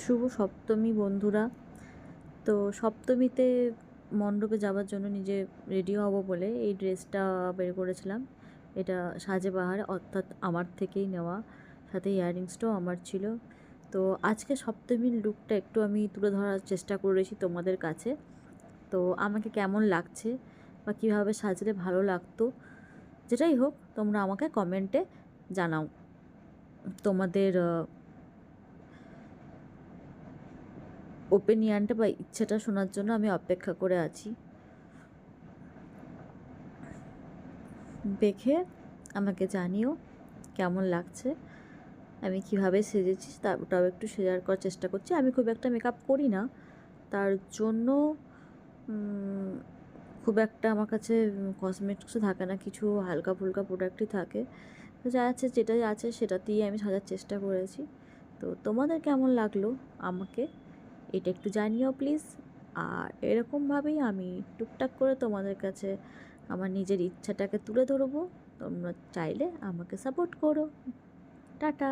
শুভ সপ্তমী বন্ধুরা। তো সপ্তমীতে মণ্ডপে যাওয়ার জন্য নিজে রেডি হব বলে এই ড্রেসটা বের করেছিলাম। এটা সাজে বাহার অর্থাৎ আমার থেকেই নেওয়া, সাথে ইয়াররিংসটাও আমার ছিল। তো আজকে সপ্তমীর লুকটা একটু আমি তুলে ধরার চেষ্টা করেছি তোমাদের কাছে। তো আমাকে কেমন লাগছে বা কীভাবে সাজলে ভালো লাগতো, যেটাই হোক তোমরা আমাকে কমেন্টে জানাও। তোমাদের ওপিনিয়নটা বা ইচ্ছেটা শোনার জন্য আমি অপেক্ষা করে আছি। দেখে আমাকে জানিও কেমন লাগছে, আমি কিভাবে সেজেছি ওটাও একটু শেয়ার করার চেষ্টা করছি। আমি খুব একটা মেকআপ করি না, তার জন্য খুব একটা আমার কাছে কসমেটিক্সও থাকে না, কিছু হালকা ফুলকা প্রোডাক্টই থাকে। তো যা আছে যেটাই আছে সেটাতেই আমি সাজার চেষ্টা করেছি। তো তোমাদের কেমন লাগলো আমাকে এটা একটু জানিও প্লিজ। আর এরকমভাবেই আমি টুকটাক করে তোমাদের কাছে আমার নিজের ইচ্ছাটাকে তুলে ধরবো। তোমরা চাইলে আমাকে সাপোর্ট করো। টাটা।